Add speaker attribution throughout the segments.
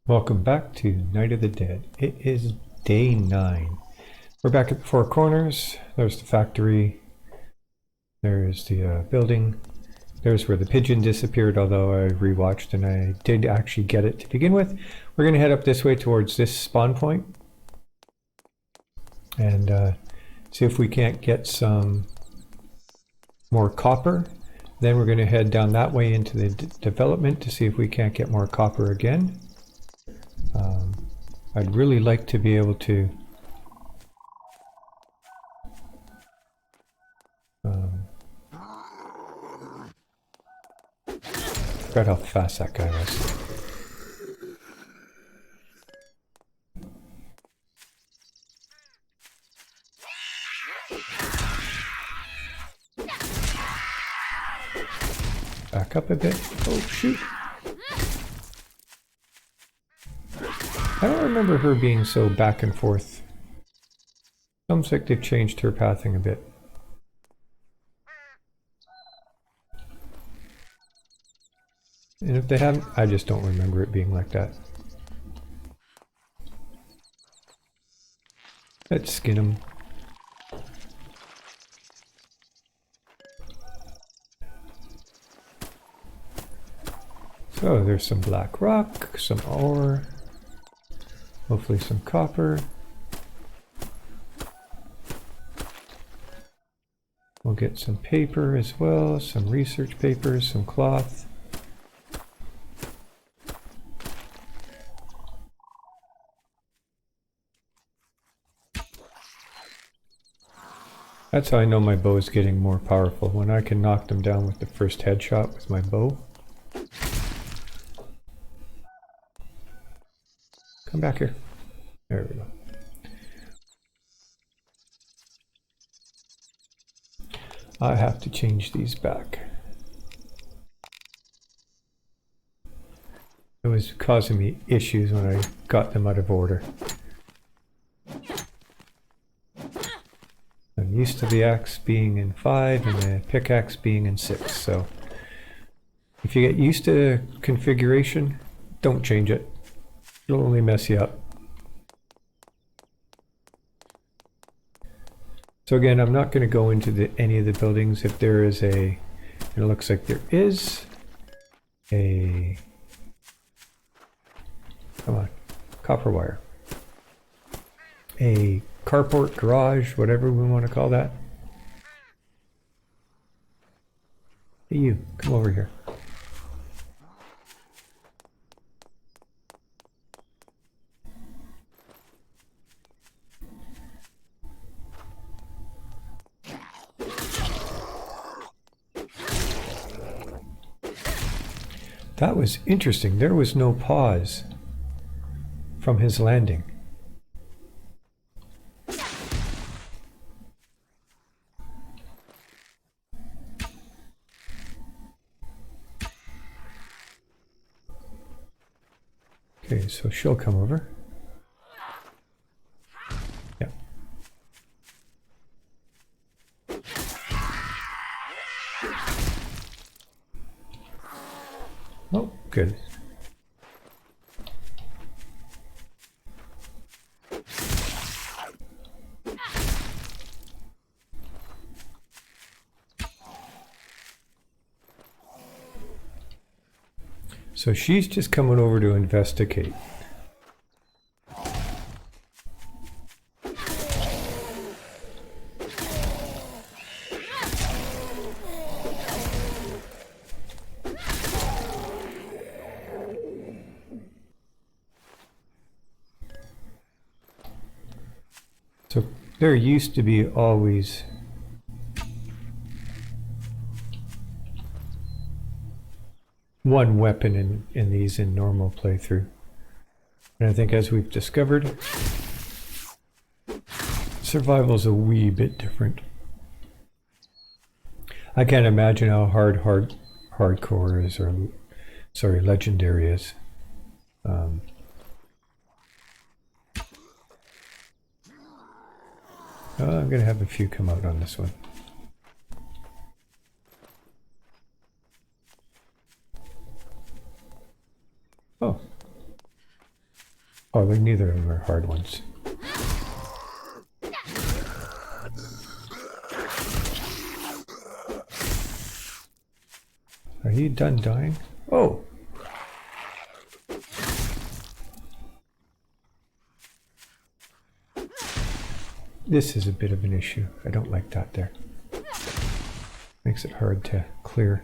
Speaker 1: Welcome back to Night of the Dead. It is day 9. We're back at the Four Corners. There's the factory. There's the building. There's where the pigeon disappeared, although I rewatched and I did actually get it to begin with. We're going to head up this way towards this spawn point and see if we can't get some more copper. Then we're going to head down that way into the development to see if we can't get more copper again. I'd really like to be able to forgot how fast that guy was. Back up a bit. Oh shoot. I don't remember her being so back and forth. Sounds like they've changed her pathing a bit. And if they haven't, I just don't remember it being like that. Let's skin them. So there's some black rock, some ore, hopefully some copper. We'll get some paper as well, some research papers, some cloth. That's how I know my bow is getting more powerful, when I can knock them down with the first headshot with my bow. Come back here. There we go. I have to change these back. It was causing me issues when I got them out of order. I'm used to the axe being in 5 and the pickaxe being in 6, so if you get used to configuration, don't change it. It'll only mess you up. So again, I'm not going to go into any of the buildings. If there is and it looks like there is a, come on, copper wire. A carport, garage, whatever we want to call that. Hey you, come over here. That was interesting. There was no pause from his landing. Okay, so she'll come over. Yeah. Oh, good. So she's just coming over to investigate. So there used to be always one weapon in these in normal playthrough. And I think as we've discovered, survival's a wee bit different. I can't imagine how hardcore is, or sorry, legendary is. I'm gonna have a few come out on this one. Oh, Oh, neither of them are hard ones. Are you done dying? Oh! This is a bit of an issue. I don't like that there. Makes it hard to clear.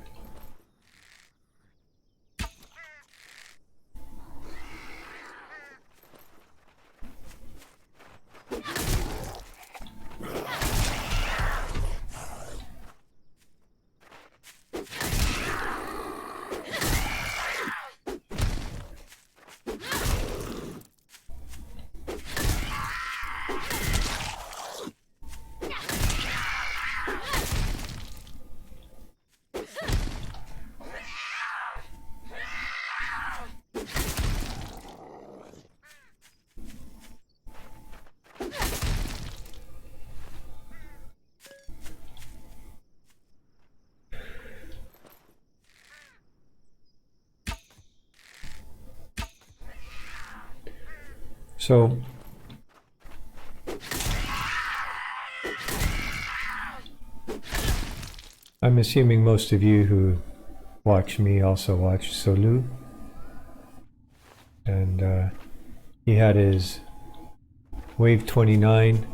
Speaker 1: So I'm assuming most of you who watch me also watch Solu. And he had his Wave 29,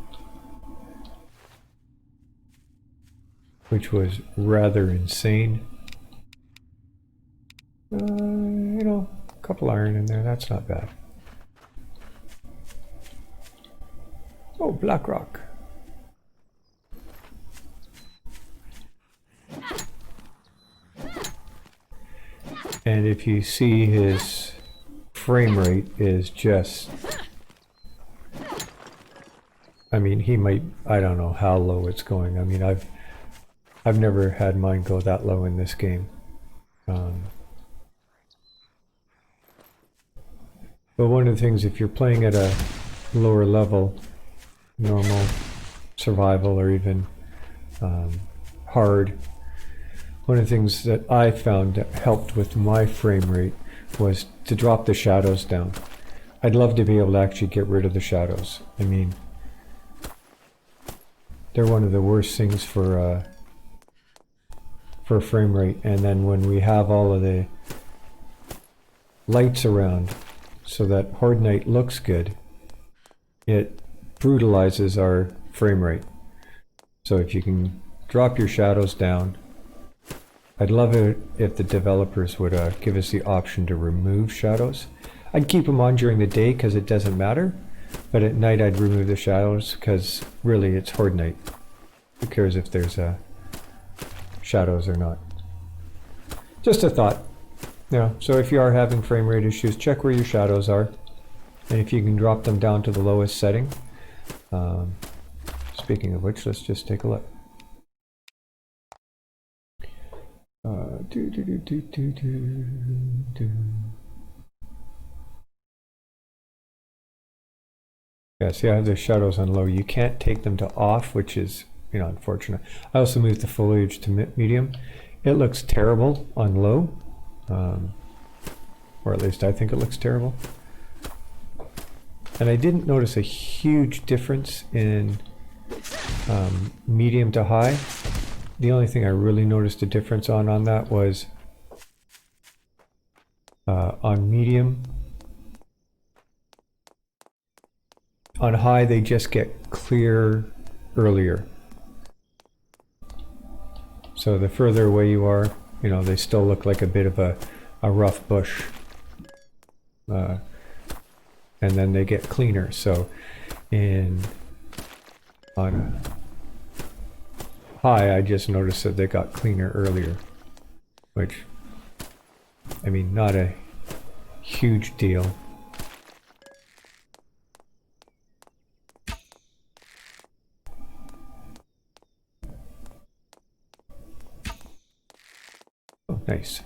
Speaker 1: which was rather insane. You know, a couple iron in there, that's not bad. Oh, Blackrock. And if you see his frame rate is just, I mean, he might, I don't know how low it's going. I mean, I've never had mine go that low in this game. But one of the things, if you're playing at a lower level, normal, survival, or even hard, one of the things that I found that helped with my frame rate was to drop the shadows down. I'd love to be able to actually get rid of the shadows. I mean, they're one of the worst things for frame rate. And then when we have all of the lights around so that Horde Night looks good, it brutalizes our frame rate. So if you can drop your shadows down, I'd love it if the developers would give us the option to remove shadows. I'd keep them on during the day because it doesn't matter, but at night I'd remove the shadows because really it's Horde Night. Who cares if there's shadows or not? Just a thought. Yeah, so if you are having frame rate issues, check where your shadows are, and if you can drop them down to the lowest setting. Speaking of which, let's just take a look. Yeah, see, I have the shadows on low. You can't take them to off, which is, you know, unfortunate. I also moved the foliage to medium. It looks terrible on low, or at least I think it looks terrible. And I didn't notice a huge difference in medium to high. The only thing I really noticed a difference on that was on medium. On high, they just get clear earlier. So the further away you are, you know, they still look like a bit of a rough bush. And then they get cleaner. So on high, I just noticed that they got cleaner earlier, which, I mean, not a huge deal. Oh, nice.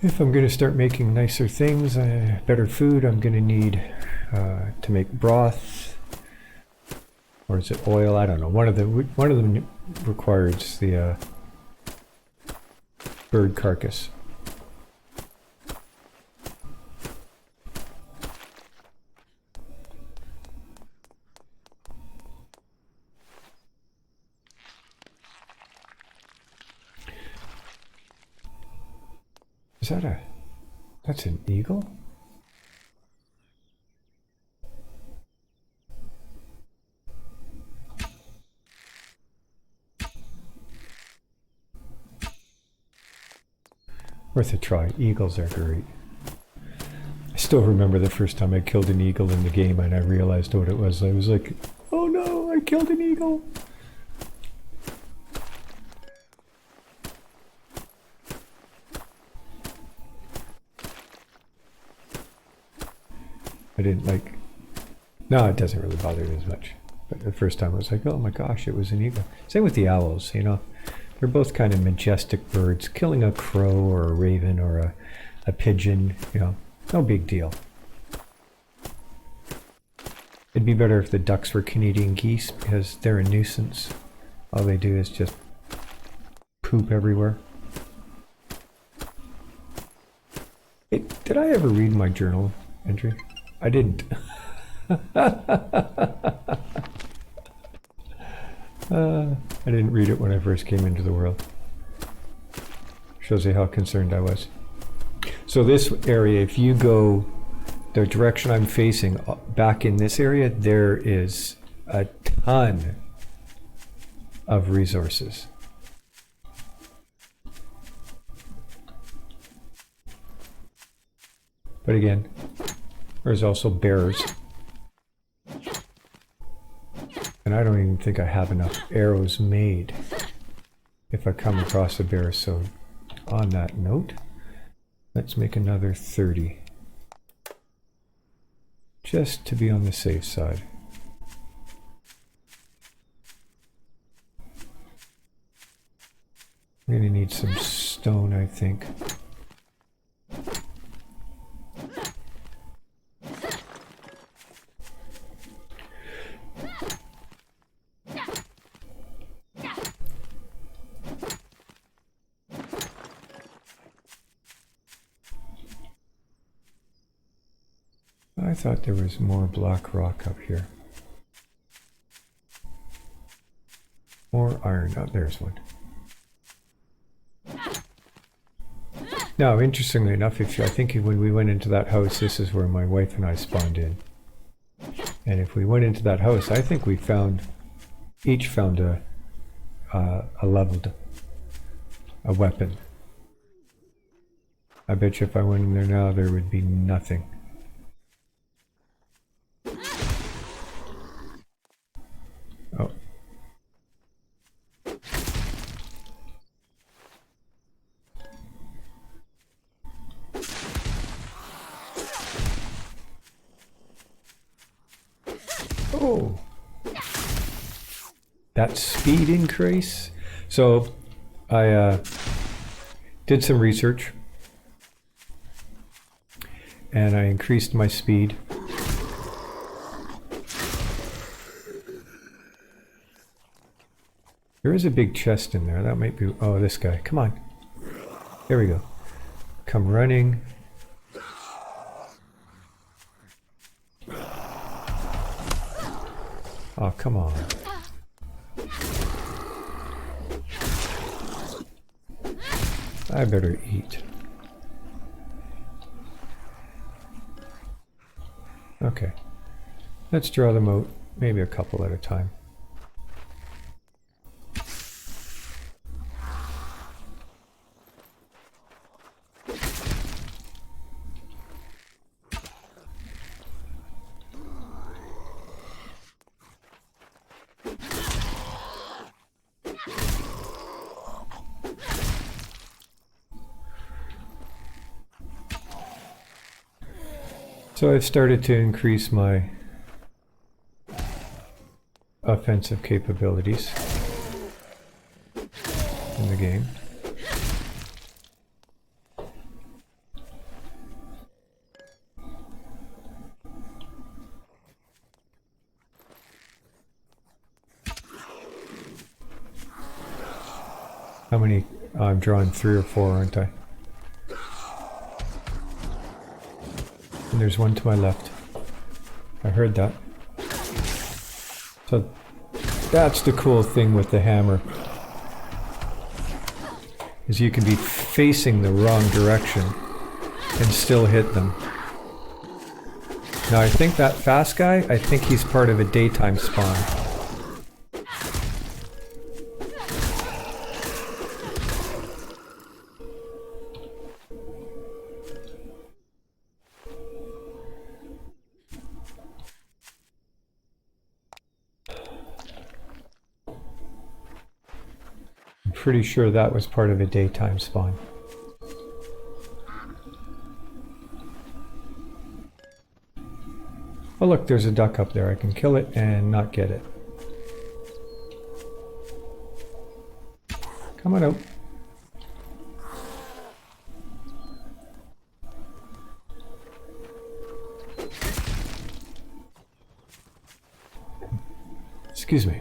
Speaker 1: If I'm going to start making nicer things, better food, I'm going to need to make broth, or is it oil? I don't know. One of them requires the bird carcass. Is that that's an eagle? Worth a try. Eagles are great. I still remember the first time I killed an eagle in the game and I realized what it was. I was like, oh no, I killed an eagle. I didn't like... No, it doesn't really bother me as much. But the first time I was like, oh my gosh, it was an eagle. Same with the owls, you know. They're both kind of majestic birds. Killing a crow or a raven or a pigeon, you know, no big deal. It'd be better if the ducks were Canadian geese because they're a nuisance. All they do is just poop everywhere. Hey, did I ever read my journal entry? I didn't. I didn't read it when I first came into the world. Shows you how concerned I was. So this area, if you go the direction I'm facing, back in this area, there is a ton of resources. But again, there's also bears. And I don't even think I have enough arrows made if I come across a bear. So on that note, let's make another 30. Just to be on the safe side. I'm going to need some stone, I think. I thought there was more black rock up here. More iron. Oh, there's one. Now, interestingly enough, I think when we went into that house, this is where my wife and I spawned in. And if we went into that house, I think we each found a weapon. I bet you if I went in there now, there would be nothing. Oh. Oh. That speed increase. So I did some research and I increased my speed. There is a big chest in there. That might be... Oh, this guy. Come on. There we go. Come running. Oh, come on. I better eat. Okay. Let's draw them out. Maybe a couple at a time. So I've started to increase my offensive capabilities in the game. many? I'm drawing 3 or 4, aren't I? And there's one to my left. I heard that. So that's the cool thing with the hammer. Is you can be facing the wrong direction and still hit them. Now I think that fast guy, I think he's part of a daytime spawn. I'm pretty sure that was part of a daytime spawn. Oh look, there's a duck up there. I can kill it and not get it. Come on out. Excuse me.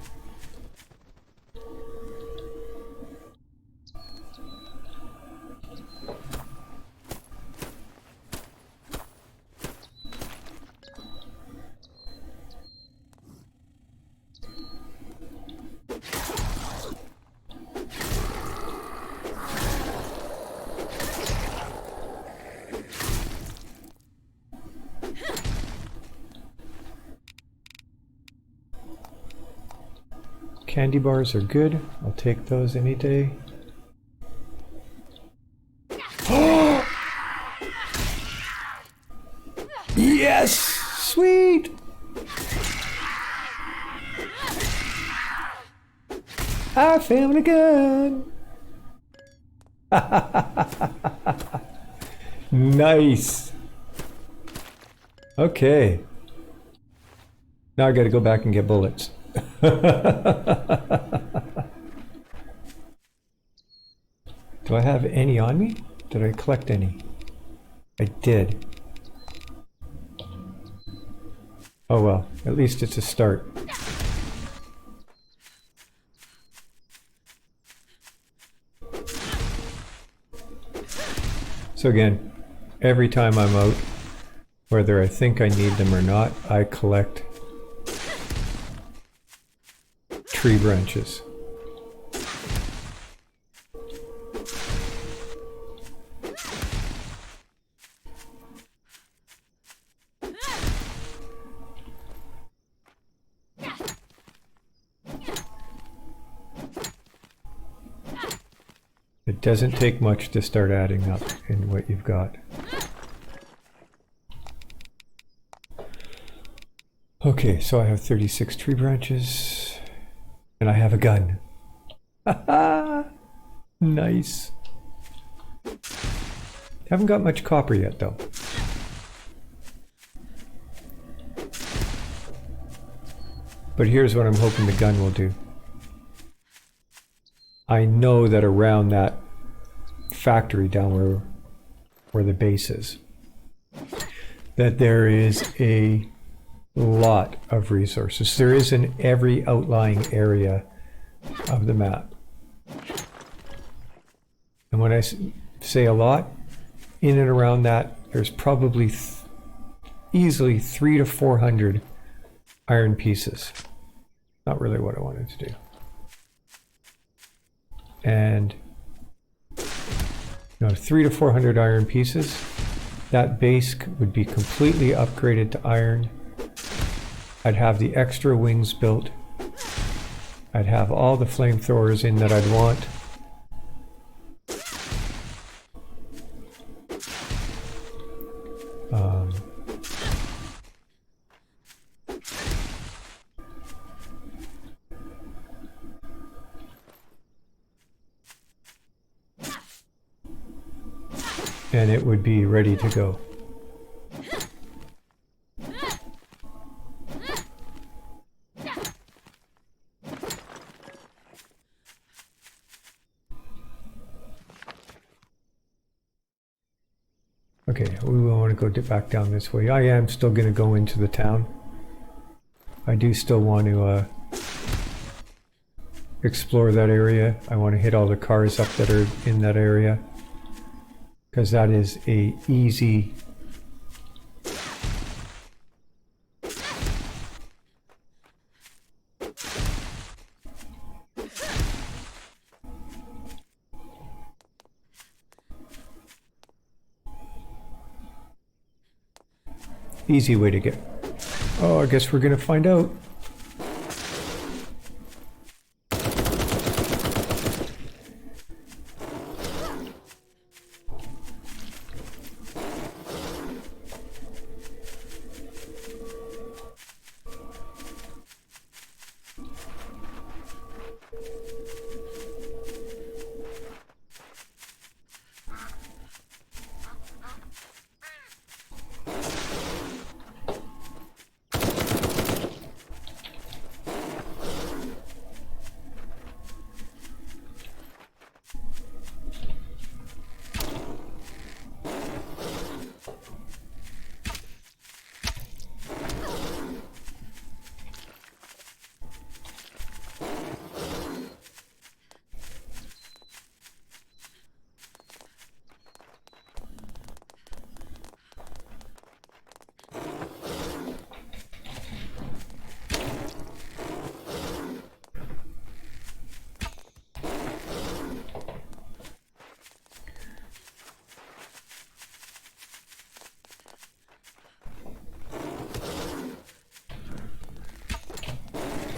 Speaker 1: Candy bars are good. I'll take those any day. Yes! Sweet! I found a gun! Nice! Okay. Now I gotta go back and get bullets. Do I have any on me? Did I collect any? I did. Oh well, at least it's a start. So again, every time I'm out, whether I think I need them or not, I collect tree branches. It doesn't take much to start adding up in what you've got. Okay, so I have 36 tree branches. And I have a gun. Nice. Haven't got much copper yet though. But here's what I'm hoping the gun will do. I know that around that factory down where the base is, that there is a lot of resources. There is in every outlying area of the map. And when I say a lot, in and around that, there's probably easily 300 to 400 iron pieces. Not really what I wanted to do. And 300 to 400 iron pieces. That base would be completely upgraded to iron. I'd have the extra wings built. I'd have all the flamethrowers in that I'd want. And it would be ready to go. Okay, we want to go back down this way. I am still going to go into the town. I do still want to explore that area. I want to hit all the cars up that are in that area, because that is a easy way to get. Oh, I guess we're gonna find out.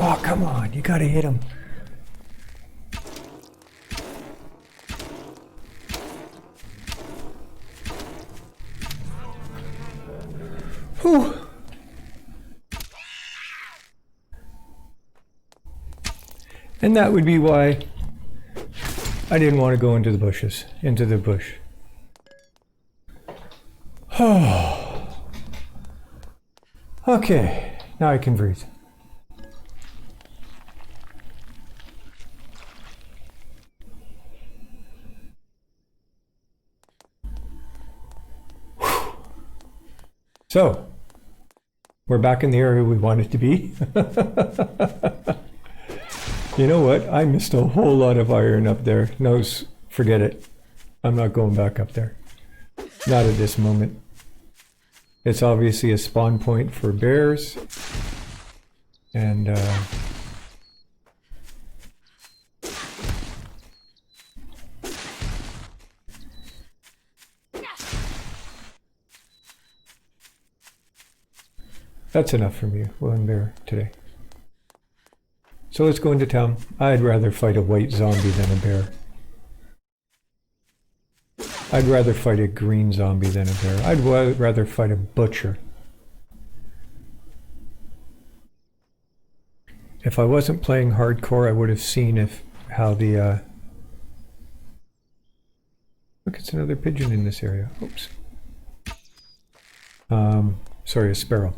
Speaker 1: Oh, come on, you gotta hit him. Whew. And that would be why I didn't want to go into the bushes, into the bush. Okay, now I can breathe. So, we're back in the area we wanted to be. You know what? I missed a whole lot of iron up there. No, forget it. I'm not going back up there. Not at this moment. It's obviously a spawn point for bears. And, that's enough from you, William Bear, today. So let's go into town. I'd rather fight a white zombie than a bear. I'd rather fight a green zombie than a bear. I'd rather fight a butcher. If I wasn't playing hardcore, I would have seen how the... Look, it's another pigeon in this area. Oops. Sorry, a sparrow.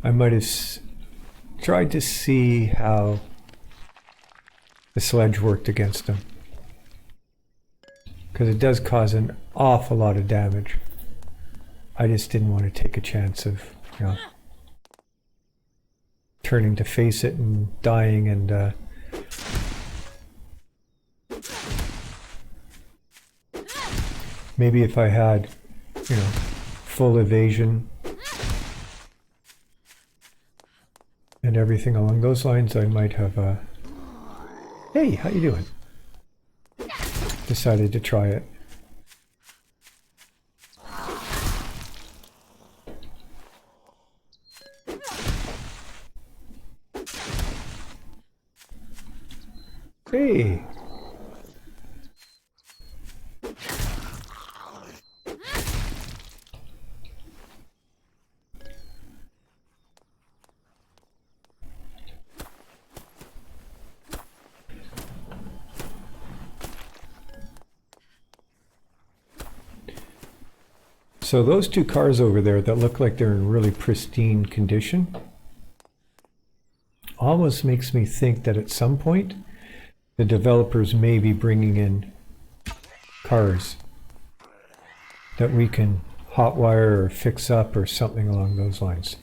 Speaker 1: I might have tried to see how the sledge worked against them, because it does cause an awful lot of damage. I just didn't want to take a chance of, you know, turning to face it and dying. And maybe if I had, you know, full evasion and everything along those lines, I might have, hey, how you doing? Decided to try it. Hey! So those two cars over there that look like they're in really pristine condition almost makes me think that at some point the developers may be bringing in cars that we can hotwire or fix up or something along those lines.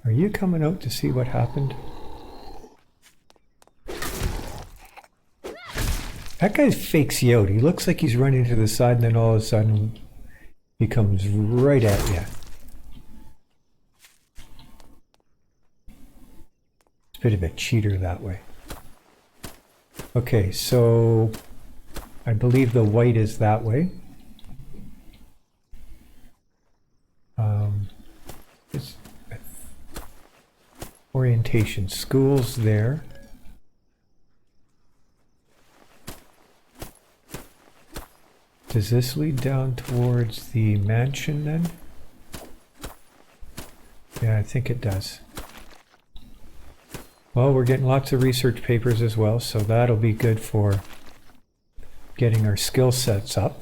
Speaker 1: Are you coming out to see what happened? That guy fakes you out. He looks like he's running to the side, and then all of a sudden he comes right at you. It's a bit of a cheater that way. Okay, so I believe the white is that way. It's orientation. School's there. Does this lead down towards the mansion then? Yeah, I think it does. Well, we're getting lots of research papers as well, so that'll be good for getting our skill sets up.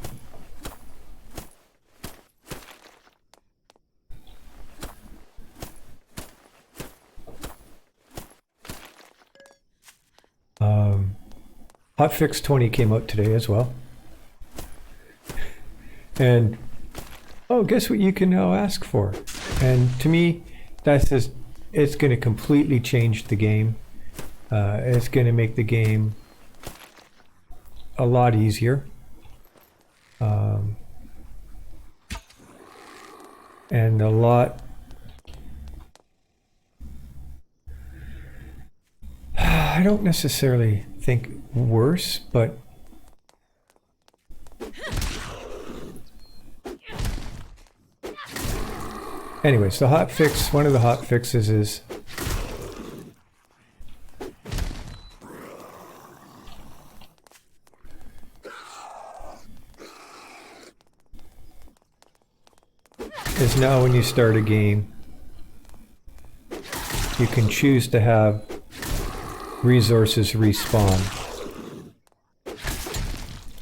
Speaker 1: Hotfix 20 came out today as well. And, oh, guess what you can now ask for? And to me, that's just, it's going to completely change the game. It's going to make the game a lot easier. And a lot... I don't necessarily think worse, but anyways, the hot fix, one of the hot fixes is now when you start a game, you can choose to have resources respawn.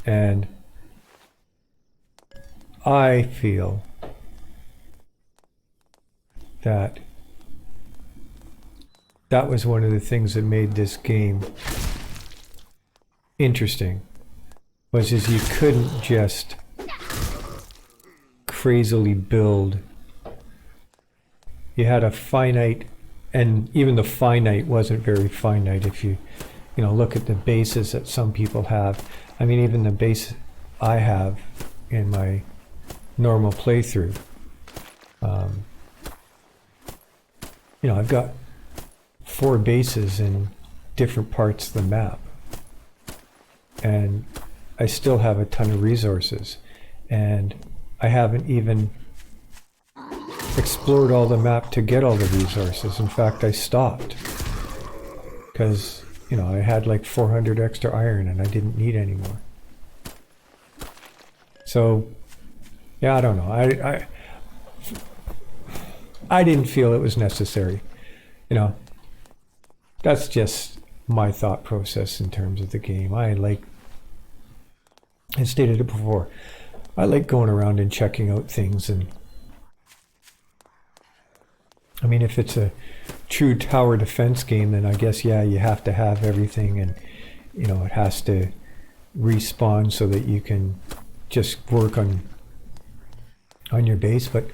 Speaker 1: And I feel that that was one of the things that made this game interesting, was is you couldn't just crazily build. You had a finite, and even the finite wasn't very finite if you look at the bases that some people have. I mean, even the base I have in my normal playthrough, I've got 4 bases in different parts of the map, and I still have a ton of resources, and I haven't even explored all the map to get all the resources. In fact, I stopped because I had like 400 extra iron and I didn't need any more. So yeah, I don't know. I didn't feel it was necessary. That's just my thought process in terms of the game. I stated it before, I like going around and checking out things, and I mean, if it's a true tower defense game, then I guess, yeah, you have to have everything, and it has to respawn so that you can just work on your base. But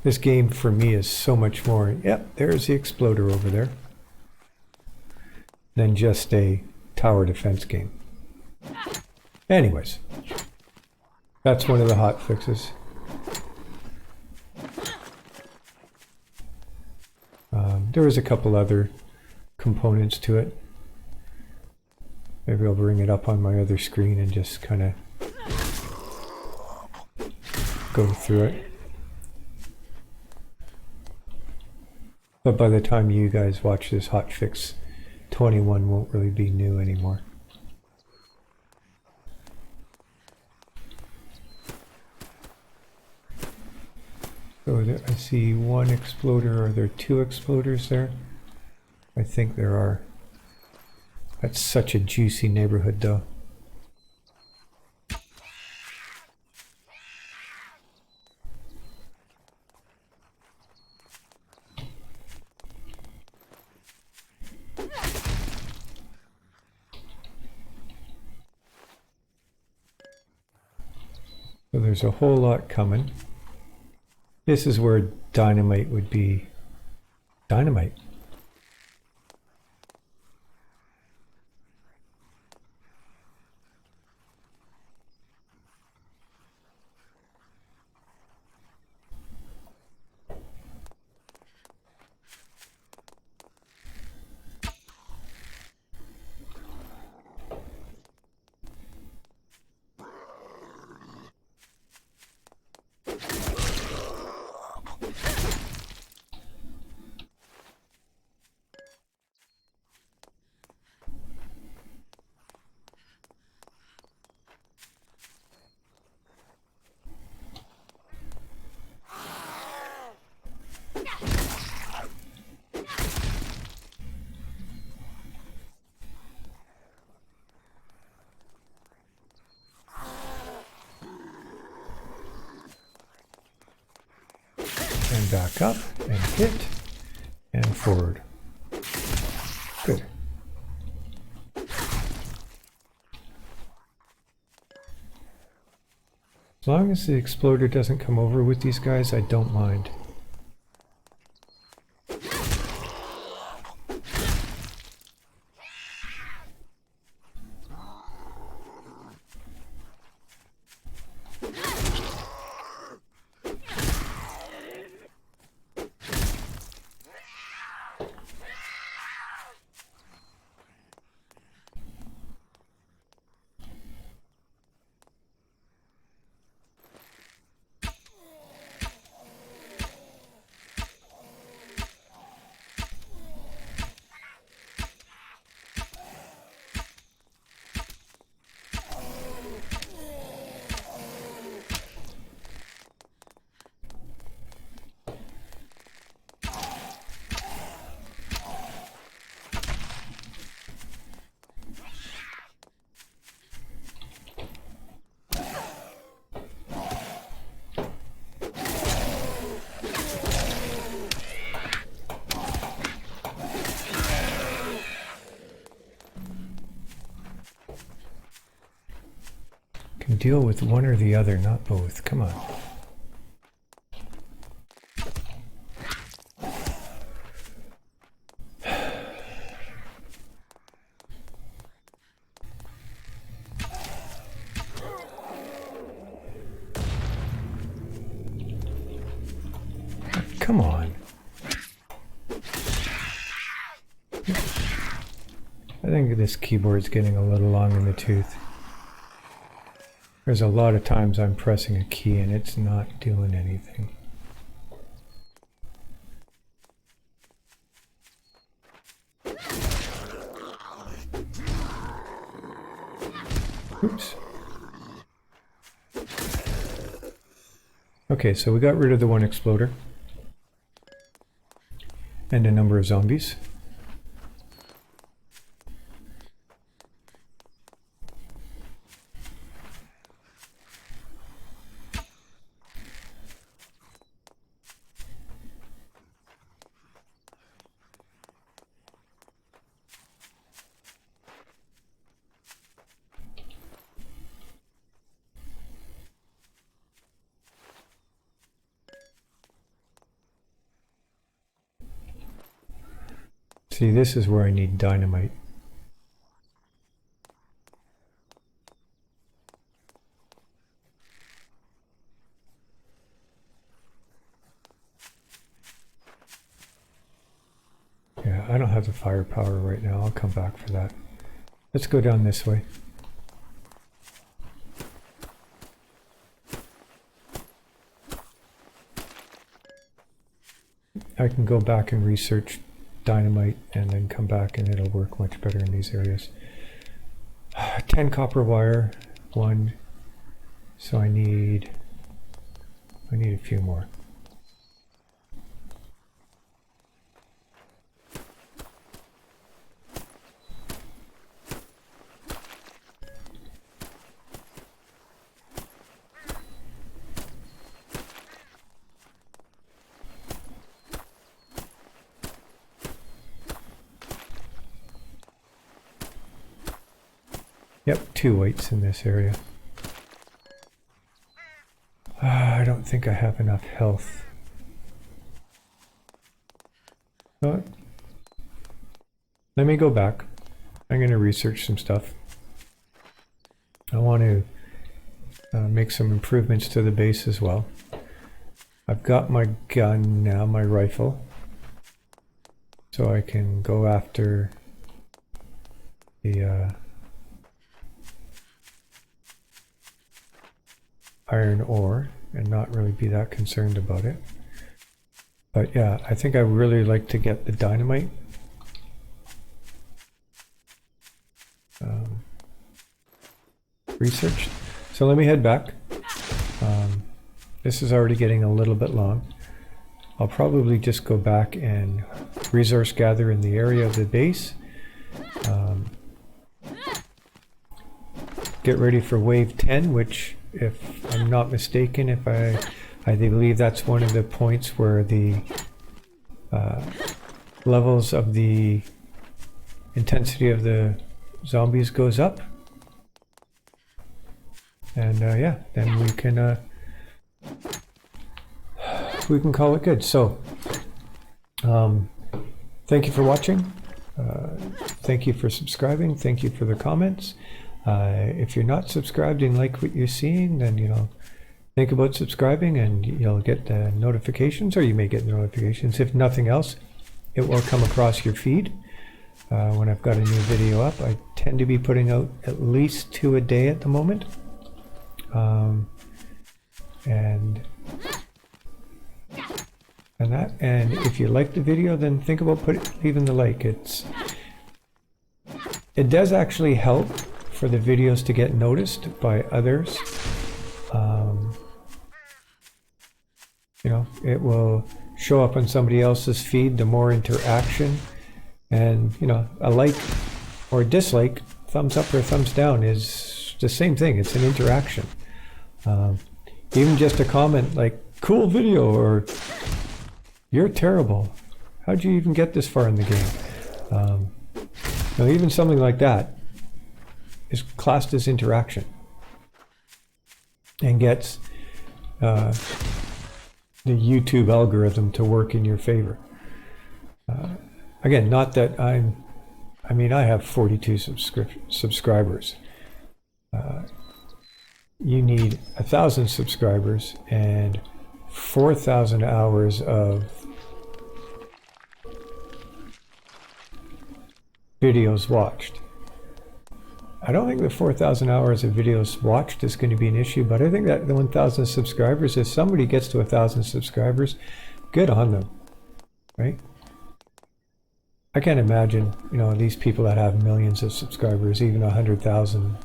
Speaker 1: this game for me is so much more, yep, there's the exploder over there, than just a tower defense game. Anyways, that's one of the hot fixes. There was a couple other components to it. Maybe I'll bring it up on my other screen and just kind of go through it. But by the time you guys watch this, Hotfix 21 won't really be new anymore. So I see one exploder. Are there 2 exploders there? I think there are. That's such a juicy neighborhood though. So there's a whole lot coming. This is where dynamite would be Dynamite. And back up, and hit, and forward. Good. As long as the exploder doesn't come over with these guys, I don't mind. Can deal with one or the other, not both. Come on. Come on. I think this keyboard's getting a little long in the tooth. There's a lot of times I'm pressing a key and it's not doing anything. Oops. Okay, so we got rid of the one exploder and a number of zombies. See, this is where I need dynamite. Yeah, I don't have the firepower right now. I'll come back for that. Let's go down this way. I can go back and research dynamite and then come back and it'll work much better in these areas. 10 copper wire, 1, so I need a few more. Yep, 2 weights in this area. I don't think I have enough health. know what? Let me go back. I'm going to research some stuff. I want to make some improvements to the base as well. I've got my gun now, my rifle. So I can go after the iron ore and not really be that concerned about it. But yeah, I think I really like to get the dynamite. Researched. So let me head back. This is already getting a little bit long. I'll probably just go back and resource gather in the area of the base. Get ready for wave 10, which, if I'm not mistaken, if I believe that's one of the points where the levels of the intensity of the zombies goes up. And yeah, then we can call it good. So thank you for watching. Thank you for subscribing. Thank you for the comments. If you're not subscribed and like what you're seeing, then think about subscribing and you'll get the notifications, or you may get the notifications. If nothing else, it will come across your feed when I've got a new video up. I tend to be putting out at least 2 a day at the moment. And if you like the video, then think about leaving the like. It does actually help for the videos to get noticed by others. It will show up on somebody else's feed, the more interaction. And a like or dislike, thumbs up or thumbs down, is the same thing. It's an interaction. Even just a comment like, cool video, or you're terrible, how'd you even get this far in the game? Even something like that is classed as interaction and gets the YouTube algorithm to work in your favor. Again, not that I have 42 subscribers. You need 1,000 subscribers and 4,000 hours of videos watched. I don't think the 4,000 hours of videos watched is going to be an issue, but I think that the 1,000 subscribers, if somebody gets to 1,000 subscribers, good on them, right? I can't imagine, these people that have millions of subscribers, even 100,000,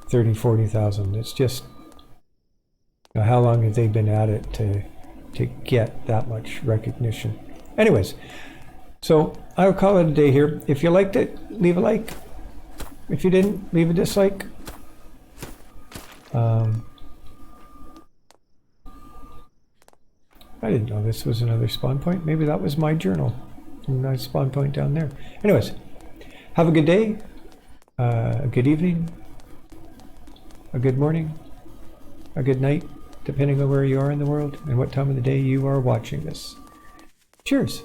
Speaker 1: 30, 40,000. It's just, how long have they been at it to get that much recognition? Anyways, so I'll call it a day here. If you liked it, leave a like. If you didn't, leave a dislike. I didn't know this was another spawn point. Maybe that was my journal. A nice spawn point down there. Anyways, have a good day, a good evening, a good morning, a good night, depending on where you are in the world and what time of the day you are watching this. Cheers.